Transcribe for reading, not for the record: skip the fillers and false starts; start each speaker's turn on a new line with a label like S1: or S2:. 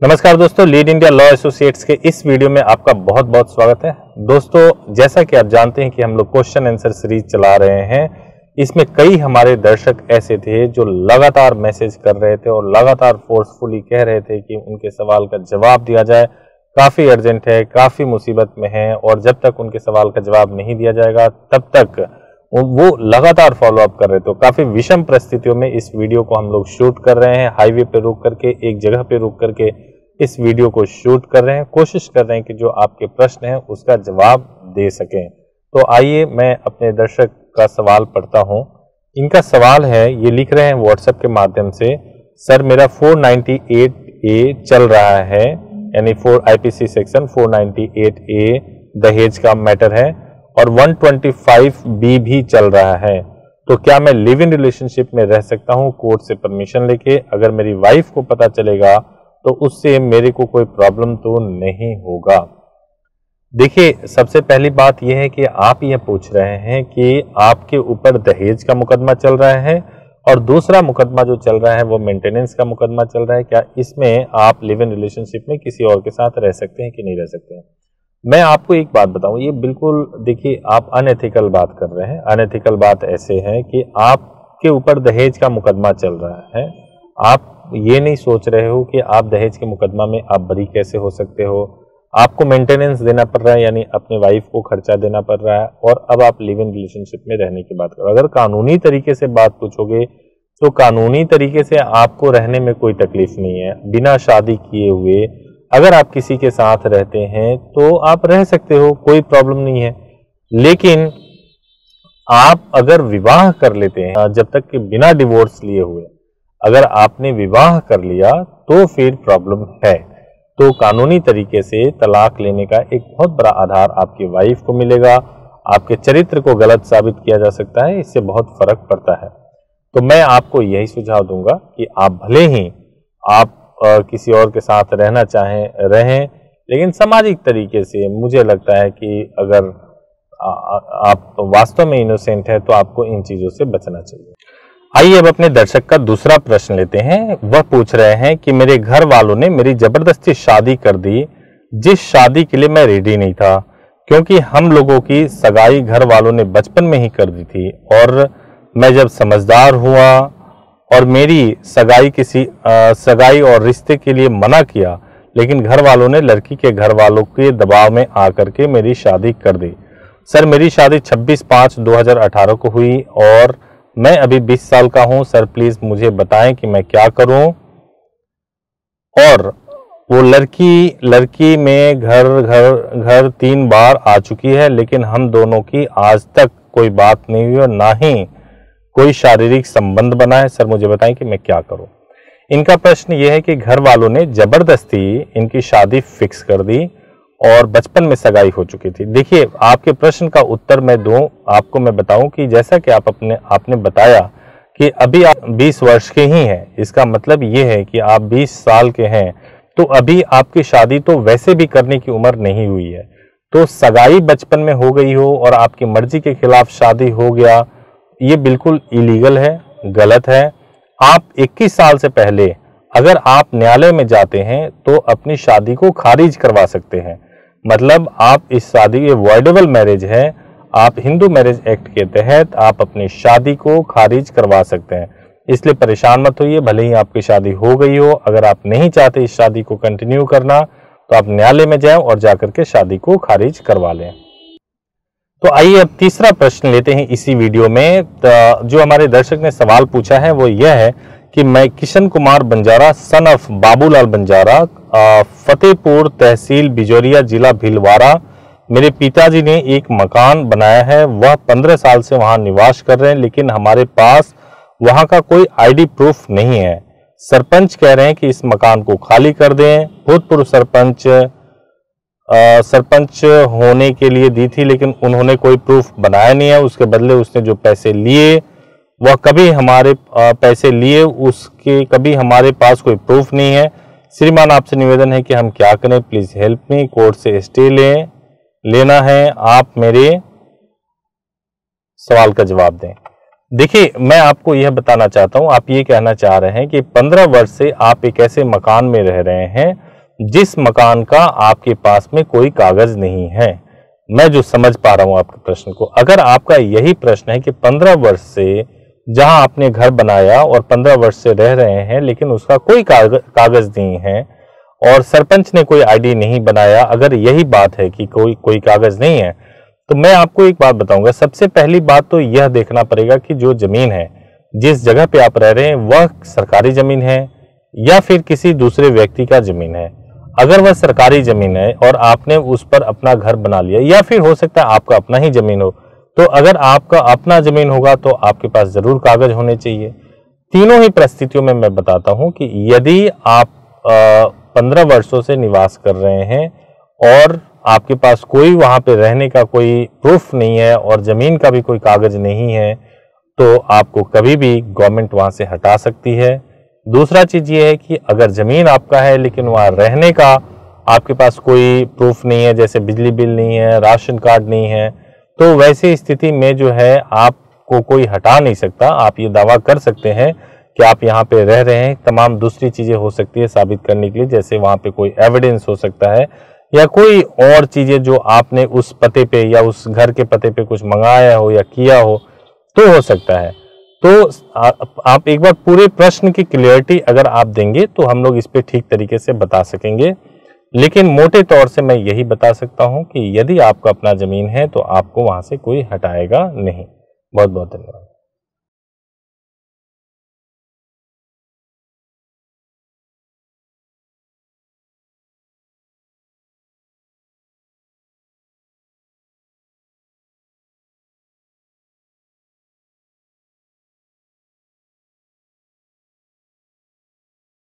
S1: नमस्कार दोस्तों, lead India law associates के इस वीडियो में आपका बहुत बहुत स्वागत है। दोस्तों, जैसा कि आप जानते हैं कि हम लोग क्वेश्चन आंसर सीरीज चला रहे हैं। इसमें कई हमारे दर्शक ऐसे थे जो लगातार मैसेज कर रहे थे और लगातार फोर्सफुली कह रहे थे कि उनके सवाल का जवाब दिया जाए। काफ़ी अर्जेंट है, काफ़ी मुसीबत में है और जब तक उनके सवाल का जवाब नहीं दिया जाएगा तब तक वो लगातार फॉलो अप कर रहे। तो काफ़ी विषम परिस्थितियों में इस वीडियो को हम लोग शूट कर रहे हैं। हाईवे पे रुक करके, एक जगह पे रुक करके इस वीडियो को शूट कर रहे हैं। कोशिश कर रहे हैं कि जो आपके प्रश्न हैं उसका जवाब दे सकें। तो आइए मैं अपने दर्शक का सवाल पढ़ता हूं। इनका सवाल है, ये लिख रहे हैं व्हाट्सएप के माध्यम से। सर, मेरा 498A चल रहा है, यानी 4 IPC सेक्शन 498A दहेज का मैटर है और 125B भी चल रहा है। तो क्या मैं लिव इन रिलेशनशिप में रह सकता हूं कोर्ट से परमिशन लेके? अगर मेरी वाइफ को पता चलेगा तो उससे मेरे को कोई प्रॉब्लम तो नहीं होगा? देखिए, सबसे पहली बात यह है कि आप यह पूछ रहे हैं कि आपके ऊपर दहेज का मुकदमा चल रहा है और दूसरा मुकदमा जो चल रहा है वो मेंटेनेंस का मुकदमा चल रहा है। क्या इसमें आप लिव इन रिलेशनशिप में किसी और के साथ रह सकते हैं कि नहीं रह सकते हैं? मैं आपको एक बात बताऊं, ये बिल्कुल देखिए आप अनएथिकल बात कर रहे हैं। अनएथिकल बात ऐसे है कि आपके ऊपर दहेज का मुकदमा चल रहा है, आप ये नहीं सोच रहे हो कि आप दहेज के मुकदमा में आप बरी कैसे हो सकते हो। आपको मेंटेनेंस देना पड़ रहा है, यानी अपने वाइफ को खर्चा देना पड़ रहा है, और अब आप लिव इन रिलेशनशिप में रहने की बात करो। अगर कानूनी तरीके से बात पूछोगे तो कानूनी तरीके से आपको रहने में कोई तकलीफ नहीं है। बिना शादी किए हुए अगर आप किसी के साथ रहते हैं तो आप रह सकते हो, कोई प्रॉब्लम नहीं है। लेकिन आप अगर विवाह कर लेते हैं, जब तक कि बिना डिवोर्स लिए हुए अगर आपने विवाह कर लिया तो फिर प्रॉब्लम है। तो कानूनी तरीके से तलाक लेने का एक बहुत बड़ा आधार आपकी वाइफ को मिलेगा। आपके चरित्र को गलत साबित किया जा सकता है, इससे बहुत फर्क पड़ता है। तो मैं आपको यही सुझाव दूंगा कि आप भले ही आप किसी और के साथ रहना चाहें रहें, लेकिन सामाजिक तरीके से मुझे लगता है कि अगर आप वास्तव में इनोसेंट है तो आपको इन चीजों से बचना चाहिए। आइए अब अपने दर्शक का दूसरा प्रश्न लेते हैं। वह पूछ रहे हैं कि मेरे घर वालों ने मेरी जबरदस्ती शादी कर दी, जिस शादी के लिए मैं रेडी नहीं था, क्योंकि हम लोगों की सगाई घर वालों ने बचपन में ही कर दी थी और मैं जब समझदार हुआ और मेरी सगाई और रिश्ते के लिए मना किया, लेकिन घर वालों ने लड़की के घर वालों के दबाव में आकर के मेरी शादी कर दी। सर, मेरी शादी 26/5/2018 को हुई और मैं अभी 20 साल का हूं। सर, प्लीज मुझे बताएं कि मैं क्या करूं। और वो लड़की में घर 3 बार आ चुकी है, लेकिन हम दोनों की आज तक कोई बात नहीं हुई और ना ही कोई शारीरिक संबंध बना है। सर, मुझे बताएं कि मैं क्या करूं। इनका प्रश्न ये है कि घर वालों ने जबरदस्ती इनकी शादी फिक्स कर दी और बचपन में सगाई हो चुकी थी। देखिए, आपके प्रश्न का उत्तर मैं दूं, आपको मैं बताऊं कि जैसा कि आपने बताया कि अभी आप 20 वर्ष के ही हैं, इसका मतलब ये है कि आप 20 साल के हैं, तो अभी आपकी शादी तो वैसे भी करने की उम्र नहीं हुई है। तो सगाई बचपन में हो गई हो और आपकी मर्जी के खिलाफ शादी हो गया, ये बिल्कुल इलीगल है, गलत है। आप 21 साल से पहले अगर आप न्यायालय में जाते हैं तो अपनी शादी को खारिज करवा सकते हैं। मतलब आप इस शादी, ये वॉइडेबल मैरिज है, आप हिंदू मैरिज एक्ट के तहत आप अपनी शादी को खारिज करवा सकते हैं। इसलिए परेशान मत होइए, भले ही आपकी शादी हो गई हो। अगर आप नहीं चाहते इस शादी को कंटिन्यू करना तो आप न्यायालय में जाएं और जाकर के शादी को खारिज करवा लें। तो आइए अब तीसरा प्रश्न लेते हैं इसी वीडियो में। जो हमारे दर्शक ने सवाल पूछा है वो यह है कि मैं किशन कुमार बंजारा, सन ऑफ बाबूलाल बंजारा, फतेहपुर तहसील बिजोरिया, जिला भीलवाड़ा, मेरे पिताजी ने एक मकान बनाया है। वह 15 साल से वहां निवास कर रहे हैं, लेकिन हमारे पास वहां का कोई ID प्रूफ नहीं है। सरपंच कह रहे हैं कि इस मकान को खाली कर दें। भूतपूर्व सरपंच होने के लिए दी थी, लेकिन उन्होंने कोई प्रूफ बनाया नहीं है। उसके बदले उसने जो पैसे लिए वह कभी हमारे पैसे लिए, उसके कभी हमारे पास कोई प्रूफ नहीं है। श्रीमान, आपसे निवेदन है कि हम क्या करें, प्लीज हेल्प मी। कोर्ट से स्टे लेना है, आप मेरे सवाल का जवाब दें। देखिए, मैं आपको यह बताना चाहता हूं, आप ये कहना चाह रहे हैं कि 15 वर्ष से आप एक ऐसे मकान में रह रहे हैं जिस मकान का आपके पास में कोई कागज नहीं है। मैं जो समझ पा रहा हूं आपके प्रश्न को, अगर आपका यही प्रश्न है कि 15 वर्ष से जहां आपने घर बनाया और 15 वर्ष से रह रहे हैं लेकिन उसका कोई कागज नहीं है और सरपंच ने कोई आईडी नहीं बनाया, अगर यही बात है कि कोई कागज नहीं है, तो मैं आपको एक बात बताऊंगा। सबसे पहली बात तो यह देखना पड़ेगा कि जो जमीन है, जिस जगह पे आप रह रहे हैं, वह सरकारी जमीन है या फिर किसी दूसरे व्यक्ति का जमीन है। अगर वह सरकारी जमीन है और आपने उस पर अपना घर बना लिया, या फिर हो सकता है आपका अपना ही जमीन हो, तो अगर आपका अपना जमीन होगा तो आपके पास जरूर कागज होने चाहिए। तीनों ही परिस्थितियों में मैं बताता हूं कि यदि आप 15 वर्षों से निवास कर रहे हैं और आपके पास कोई वहां पे रहने का कोई प्रूफ नहीं है और जमीन का भी कोई कागज नहीं है, तो आपको कभी भी गवर्नमेंट वहां से हटा सकती है। दूसरा चीज ये है कि अगर जमीन आपका है लेकिन वहां रहने का आपके पास कोई प्रूफ नहीं है, जैसे बिजली बिल नहीं है, राशन कार्ड नहीं है, तो वैसी स्थिति में जो है आपको कोई हटा नहीं सकता। आप ये दावा कर सकते हैं कि आप यहाँ पे रह रहे हैं। तमाम दूसरी चीजें हो सकती है साबित करने के लिए, जैसे वहां पे कोई एविडेंस हो सकता है या कोई और चीजें जो आपने उस पते पे या उस घर के पते पे कुछ मंगाया हो या किया हो, तो हो सकता है। तो आप एक बार पूरे प्रश्न की क्लियरिटी अगर आप देंगे तो हम लोग इस पे ठीक तरीके से बता सकेंगे। लेकिन मोटे तौर से मैं यही बता सकता हूं कि यदि आपका अपना जमीन है तो आपको वहां से कोई हटाएगा नहीं। बहुत बहुत धन्यवाद।